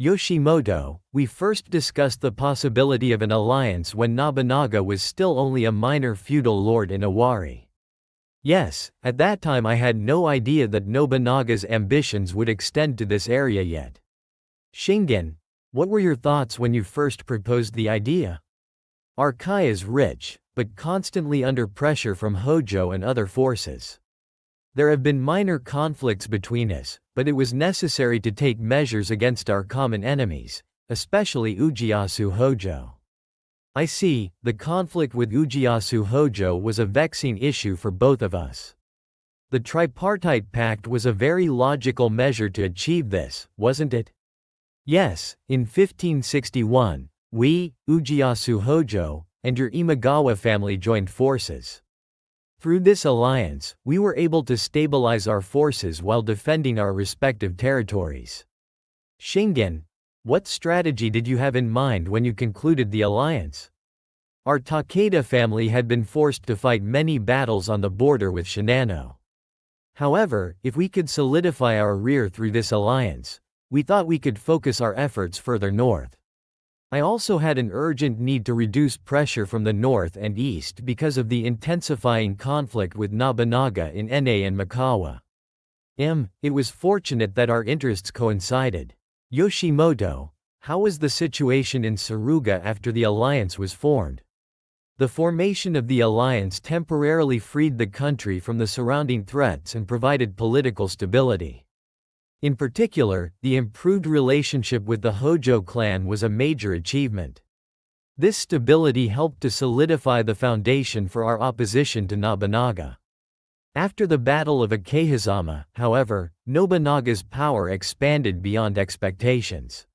Yoshimoto, we first discussed the possibility of an alliance when Nobunaga was still only a minor feudal lord in Owari. Yes, at that time I had no idea that Nobunaga's ambitions would extend to this area yet. Shingen, what were your thoughts when you first proposed the idea? Our Kai is rich, but constantly under pressure from Hojo and other forces. There have been minor conflicts between us, but it was necessary to take measures against our common enemies, especially Ujiyasu Hojo. I see, the conflict with Ujiyasu Hojo was a vexing issue for both of us. The Tripartite Pact was a very logical measure to achieve this, wasn't it? Yes, in 1561, we, Ujiyasu Hojo, and your Imagawa family joined forces. Through this alliance, we were able to stabilize our forces while defending our respective territories. Shingen, what strategy did you have in mind when you concluded the alliance? Our Takeda family had been forced to fight many battles on the border with Shinano. However, if we could solidify our rear through this alliance, we thought we could focus our efforts further north. I also had an urgent need to reduce pressure from the north and east because of the intensifying conflict with Nobunaga in Na and Mikawa. It was fortunate that our interests coincided. Yoshimoto, how was the situation in Suruga after the alliance was formed? The formation of the alliance temporarily freed the country from the surrounding threats and provided political stability. In particular, the improved relationship with the Hojo clan was a major achievement. This stability helped to solidify the foundation for our opposition to Nobunaga. After the Battle of Akehizama, however, Nobunaga's power expanded beyond expectations.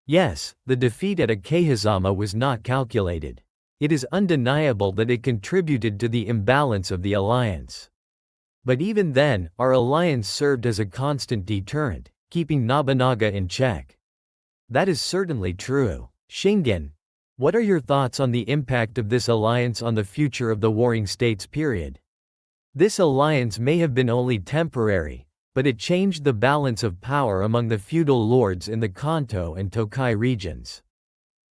Yes, the defeat at Akehizama was not calculated. It is undeniable that it contributed to the imbalance of the alliance. But even then, our alliance served as a constant deterrent, keeping Nobunaga in check. That is certainly true. Shingen, what are your thoughts on the impact of this alliance on the future of the Warring States period? This alliance may have been only temporary, but it changed the balance of power among the feudal lords in the Kanto and Tokai regions.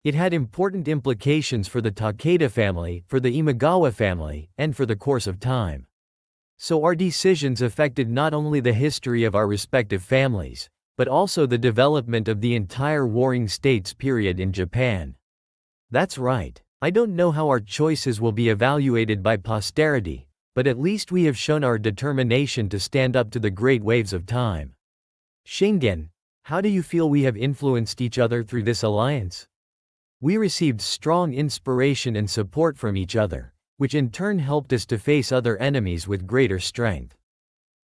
It had important implications for the Takeda family, for the Imagawa family, and for the course of time. So our decisions affected not only the history of our respective families, but also the development of the entire Warring States period in Japan. That's right. I don't know how our choices will be evaluated by posterity, but at least we have shown our determination to stand up to the great waves of time. Shingen, how do you feel we have influenced each other through this alliance? We received strong inspiration and support from each other, which in turn helped us to face other enemies with greater strength.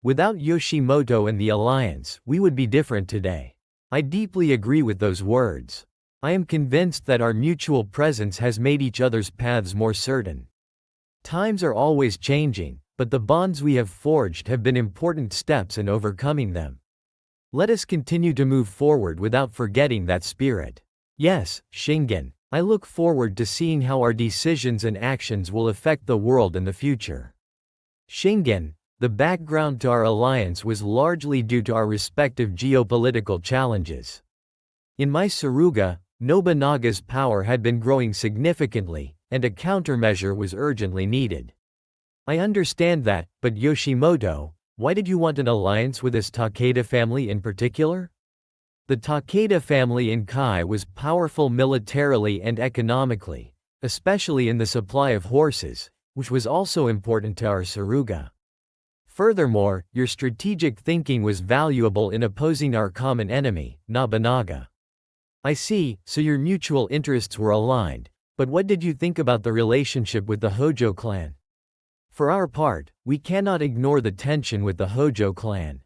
Without Yoshimoto and the alliance, we would be different today. I deeply agree with those words. I am convinced that our mutual presence has made each other's paths more certain. Times are always changing, but the bonds we have forged have been important steps in overcoming them. Let us continue to move forward without forgetting that spirit. Yes, Shingen, I look forward to seeing how our decisions and actions will affect the world in the future. Shingen, the background to our alliance was largely due to our respective geopolitical challenges. In my Suruga, Nobunaga's power had been growing significantly, and a countermeasure was urgently needed. I understand that, but Yoshimoto, why did you want an alliance with this Takeda family in particular? The Takeda family in Kai was powerful militarily and economically, especially in the supply of horses, which was also important to our Suruga. Furthermore, your strategic thinking was valuable in opposing our common enemy, Nobunaga. I see, so your mutual interests were aligned, but what did you think about the relationship with the Hojo clan? For our part, we cannot ignore the tension with the Hojo clan.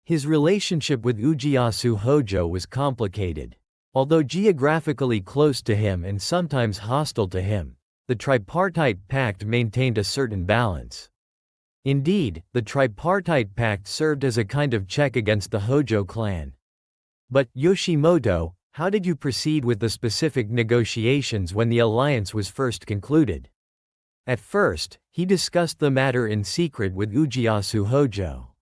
His relationship with Ujiyasu Hojo was complicated. Although geographically close to him and sometimes hostile to him, the Tripartite Pact maintained a certain balance. Indeed, the Tripartite Pact served as a kind of check against the Hojo clan. But, Yoshimoto, how did you proceed with the specific negotiations when the alliance was first concluded? At first, he discussed the matter in secret with Ujiyasu Hojo.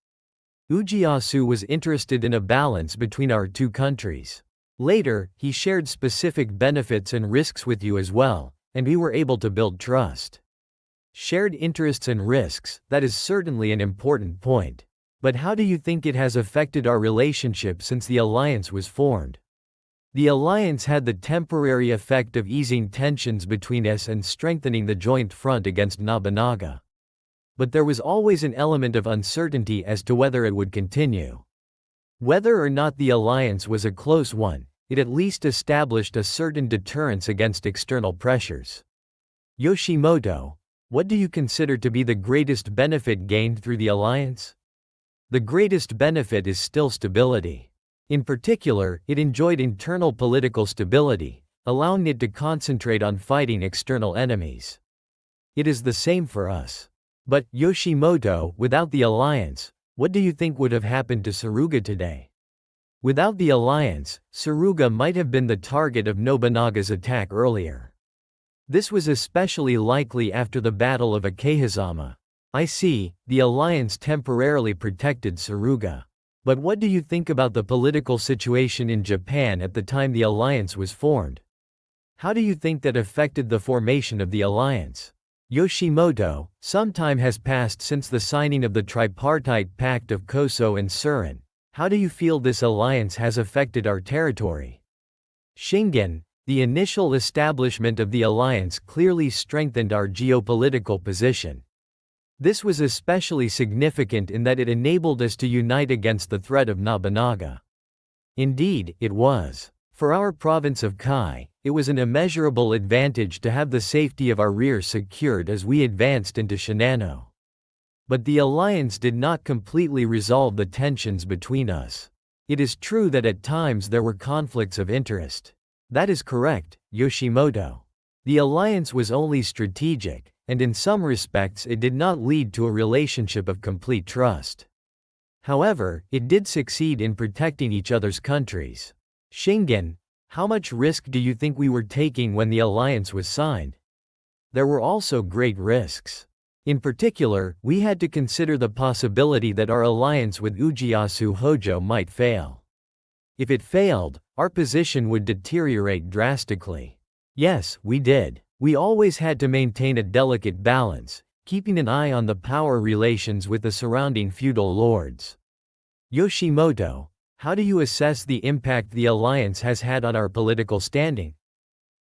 Ujiyasu was interested in a balance between our two countries. Later, he shared specific benefits and risks with you as well, and we were able to build trust. Shared interests and risks, that is certainly an important point. But how do you think it has affected our relationship since the alliance was formed? The alliance had the temporary effect of easing tensions between us and strengthening the joint front against Nobunaga. But there was always an element of uncertainty as to whether it would continue. Whether or not the alliance was a close one, it at least established a certain deterrence against external pressures. Yoshimoto, what do you consider to be the greatest benefit gained through the alliance? The greatest benefit is still stability. In particular, it enjoyed internal political stability, allowing it to concentrate on fighting external enemies. It is the same for us. But, Yoshimoto, without the alliance, what do you think would have happened to Suruga today? Without the alliance, Suruga might have been the target of Nobunaga's attack earlier. This was especially likely after the Battle of Akehizama. I see, the alliance temporarily protected Suruga. But what do you think about the political situation in Japan at the time the alliance was formed? How do you think that affected the formation of the alliance? Yoshimoto, some time has passed since the signing of the Tripartite Pact of Koso and Surin. How do you feel this alliance has affected our territory? Shingen, the initial establishment of the alliance clearly strengthened our geopolitical position. This was especially significant in that it enabled us to unite against the threat of Nobunaga. Indeed, it was. For our province of Kai, it was an immeasurable advantage to have the safety of our rear secured as we advanced into Shinano. But the alliance did not completely resolve the tensions between us. It is true that at times there were conflicts of interest. That is correct, Yoshimoto. The alliance was only strategic, and in some respects it did not lead to a relationship of complete trust. However, it did succeed in protecting each other's countries. Shingen, how much risk do you think we were taking when the alliance was signed? There were also great risks. In particular, we had to consider the possibility that our alliance with Ieyasu Hojo might fail. If it failed, our position would deteriorate drastically. Yes, we did. We always had to maintain a delicate balance, keeping an eye on the power relations with the surrounding feudal lords. Yoshimoto, how do you assess the impact the alliance has had on our political standing?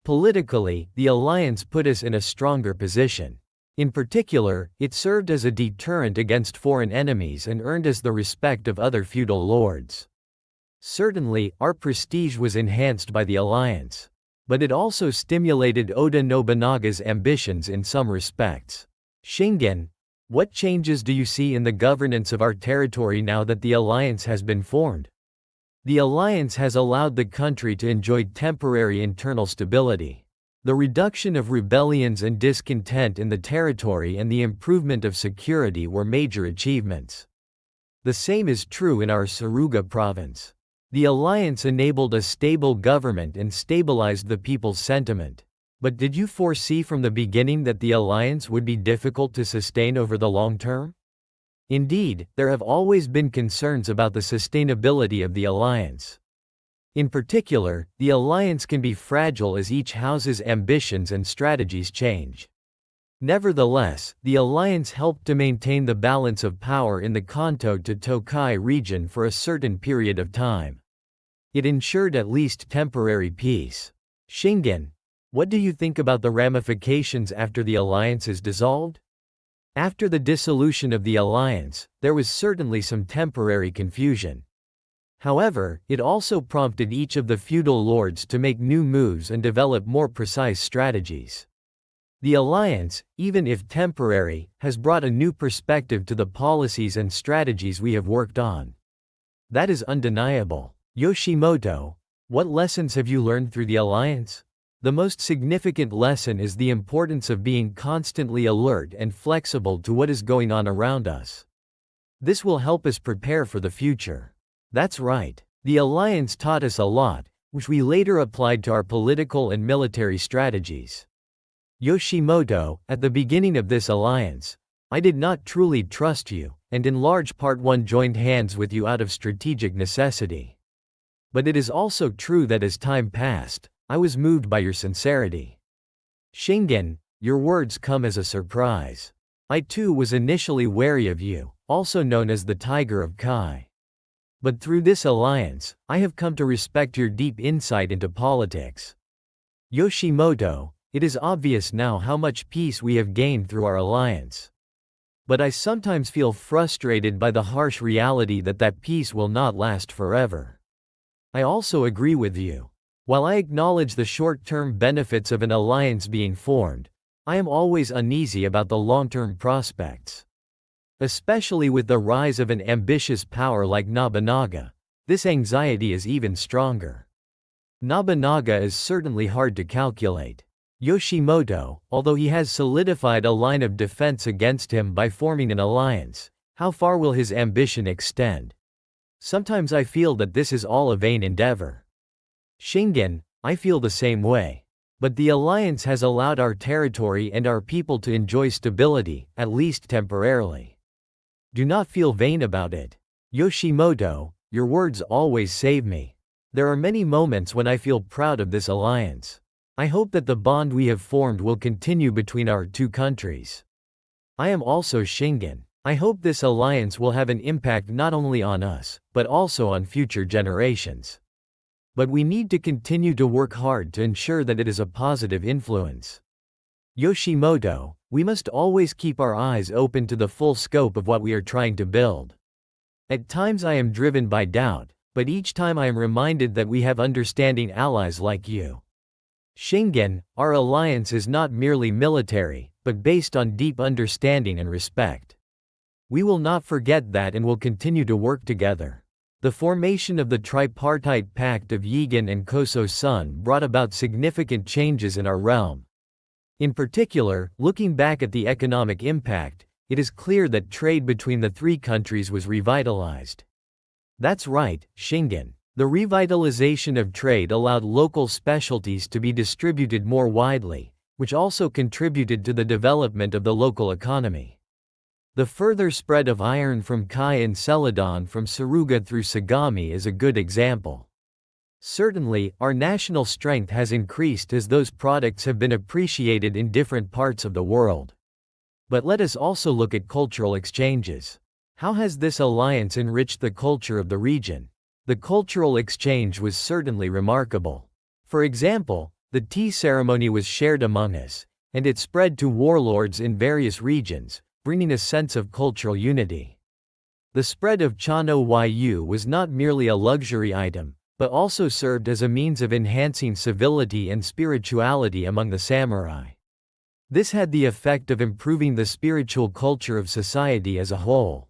Politically, the alliance put us in a stronger position. In particular, it served as a deterrent against foreign enemies and earned us the respect of other feudal lords. Certainly, our prestige was enhanced by the alliance. But it also stimulated Oda Nobunaga's ambitions in some respects. Shingen, what changes do you see in the governance of our territory now that the alliance has been formed? The alliance has allowed the country to enjoy temporary internal stability. The reduction of rebellions and discontent in the territory and the improvement of security were major achievements. The same is true in our Suruga province. The alliance enabled a stable government and stabilized the people's sentiment. But did you foresee from the beginning that the alliance would be difficult to sustain over the long term? Indeed, there have always been concerns about the sustainability of the alliance. In particular, the alliance can be fragile as each house's ambitions and strategies change. Nevertheless, the alliance helped to maintain the balance of power in the Kanto to Tokai region for a certain period of time. It ensured at least temporary peace. Shingen, what do you think about the ramifications after the alliance is dissolved? After the dissolution of the alliance, there was certainly some temporary confusion. However, it also prompted each of the feudal lords to make new moves and develop more precise strategies. The alliance, even if temporary, has brought a new perspective to the policies and strategies we have worked on. That is undeniable. Yoshimoto, what lessons have you learned through the alliance? The most significant lesson is the importance of being constantly alert and flexible to what is going on around us. This will help us prepare for the future. That's right. The alliance taught us a lot, which we later applied to our political and military strategies. Yoshimoto, at the beginning of this alliance, I did not truly trust you, and in large part one joined hands with you out of strategic necessity. But it is also true that as time passed, I was moved by your sincerity. Shingen, your words come as a surprise. I too was initially wary of you, also known as the Tiger of Kai. But through this alliance, I have come to respect your deep insight into politics. Yoshimoto, it is obvious now how much peace we have gained through our alliance. But I sometimes feel frustrated by the harsh reality that peace will not last forever. I also agree with you. While I acknowledge the short-term benefits of an alliance being formed, I am always uneasy about the long-term prospects. Especially with the rise of an ambitious power like Nobunaga, this anxiety is even stronger. Nobunaga is certainly hard to calculate. Yoshimoto, although he has solidified a line of defense against him by forming an alliance, how far will his ambition extend? Sometimes I feel that this is all a vain endeavor. Shingen, I feel the same way. But the alliance has allowed our territory and our people to enjoy stability, at least temporarily. Do not feel vain about it. Yoshimoto, your words always save me. There are many moments when I feel proud of this alliance. I hope that the bond we have formed will continue between our two countries. I am also Shingen. I hope this alliance will have an impact not only on us, but also on future generations. But we need to continue to work hard to ensure that it is a positive influence. Yoshimoto, we must always keep our eyes open to the full scope of what we are trying to build. At times I am driven by doubt, but each time I am reminded that we have understanding allies like you. Shingen, our alliance is not merely military, but based on deep understanding and respect. We will not forget that and will continue to work together. The formation of the Tripartite Pact of Yigan and Koso-sun brought about significant changes in our realm. In particular, looking back at the economic impact, it is clear that trade between the three countries was revitalized. That's right, Shingen. The revitalization of trade allowed local specialties to be distributed more widely, which also contributed to the development of the local economy. The further spread of iron from Kai and Celadon from Suruga through Sagami is a good example. Certainly, our national strength has increased as those products have been appreciated in different parts of the world. But let us also look at cultural exchanges. How has this alliance enriched the culture of the region? The cultural exchange was certainly remarkable. For example, the tea ceremony was shared among us, and it spread to warlords in various regions, bringing a sense of cultural unity. The spread of Chano Yu was not merely a luxury item, but also served as a means of enhancing civility and spirituality among the samurai. This had the effect of improving the spiritual culture of society as a whole.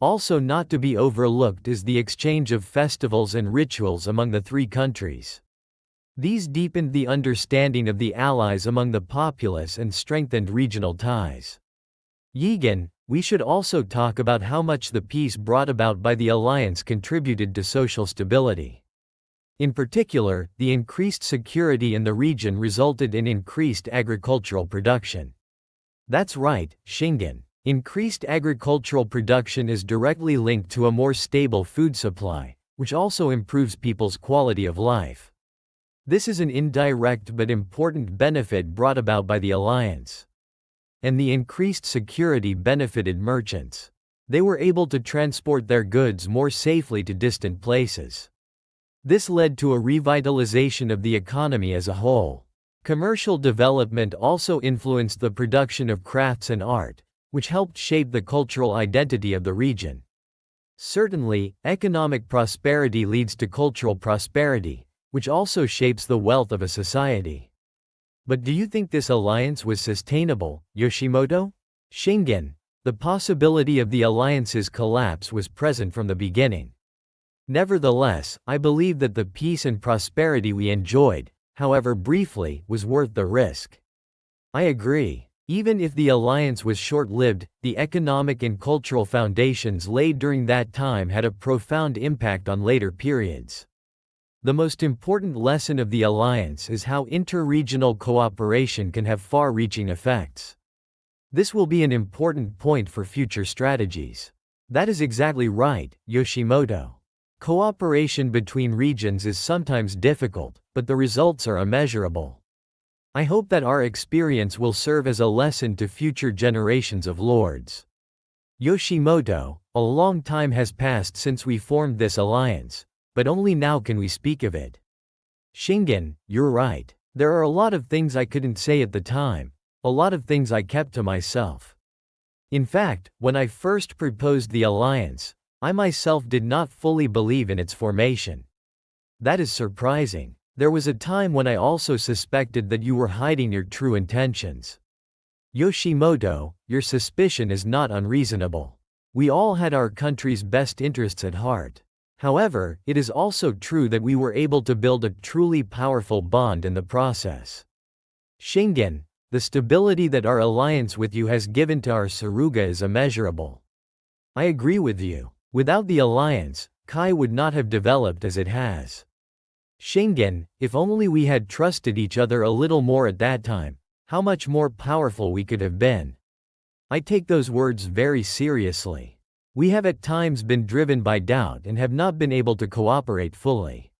Also not to be overlooked is the exchange of festivals and rituals among the three countries. These deepened the understanding of the allies among the populace and strengthened regional ties. Yigan, we should also talk about how much the peace brought about by the alliance contributed to social stability. In particular, the increased security in the region resulted in increased agricultural production. That's right, Shingen. Increased agricultural production is directly linked to a more stable food supply, which also improves people's quality of life. This is an indirect but important benefit brought about by the alliance. And the increased security benefited merchants. They were able to transport their goods more safely to distant places. This led to a revitalization of the economy as a whole. Commercial development also influenced the production of crafts and art, which helped shape the cultural identity of the region. Certainly, economic prosperity leads to cultural prosperity, which also shapes the wealth of a society. But do you think this alliance was sustainable, Yoshimoto? Shingen, the possibility of the alliance's collapse was present from the beginning. Nevertheless, I believe that the peace and prosperity we enjoyed, however briefly, was worth the risk. I agree. Even if the alliance was short-lived, the economic and cultural foundations laid during that time had a profound impact on later periods. The most important lesson of the alliance is how inter-regional cooperation can have far-reaching effects. This will be an important point for future strategies. That is exactly right, Yoshimoto. Cooperation between regions is sometimes difficult, but the results are immeasurable. I hope that our experience will serve as a lesson to future generations of lords. Yoshimoto, a long time has passed since we formed this alliance, but only now can we speak of it. Shingen, you're right. There are a lot of things I couldn't say at the time, a lot of things I kept to myself. In fact, when I first proposed the alliance, I myself did not fully believe in its formation. That is surprising. There was a time when I also suspected that you were hiding your true intentions. Yoshimoto, your suspicion is not unreasonable. We all had our country's best interests at heart. However, it is also true that we were able to build a truly powerful bond in the process. Shingen, the stability that our alliance with you has given to our Suruga is immeasurable. I agree with you. Without the alliance, Kai would not have developed as it has. Shingen, if only we had trusted each other a little more at that time, how much more powerful we could have been. I take those words very seriously. We have at times been driven by doubt and have not been able to cooperate fully.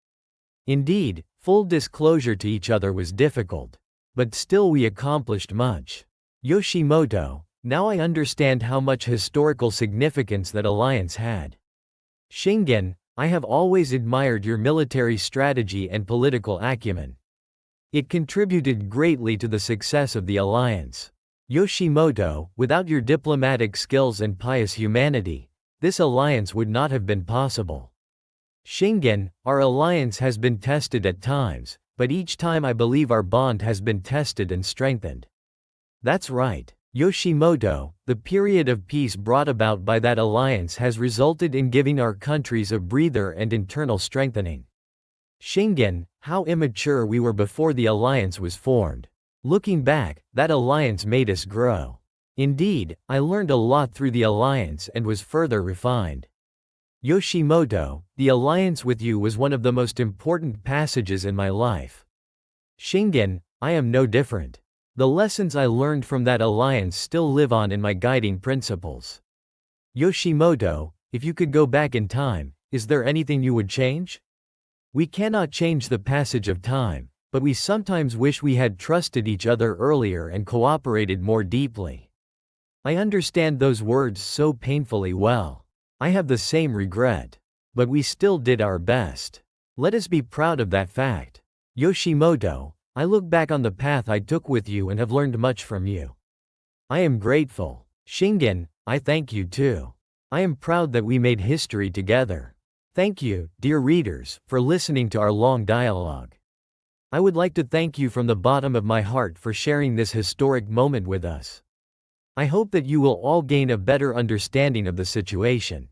Indeed, full disclosure to each other was difficult, but still we accomplished much. Yoshimoto, now I understand how much historical significance that alliance had. Shingen, I have always admired your military strategy and political acumen. It contributed greatly to the success of the alliance. Yoshimoto, without your diplomatic skills and pious humanity, this alliance would not have been possible. Shingen, our alliance has been tested at times, but each time I believe our bond has been tested and strengthened. That's right. Yoshimoto, the period of peace brought about by that alliance has resulted in giving our countries a breather and internal strengthening. Shingen, how immature we were before the alliance was formed. Looking back, that alliance made us grow. Indeed, I learned a lot through the alliance and was further refined. Yoshimoto, the alliance with you was one of the most important passages in my life. Shingen, I am no different. The lessons I learned from that alliance still live on in my guiding principles. Yoshimoto, if you could go back in time, is there anything you would change? We cannot change the passage of time, but we sometimes wish we had trusted each other earlier and cooperated more deeply. I understand those words so painfully well. I have the same regret. But we still did our best. Let us be proud of that fact. Yoshimoto, I look back on the path I took with you and have learned much from you. I am grateful. Shingen, I thank you too. I am proud that we made history together. Thank you, dear readers, for listening to our long dialogue. I would like to thank you from the bottom of my heart for sharing this historic moment with us. I hope that you will all gain a better understanding of the situation.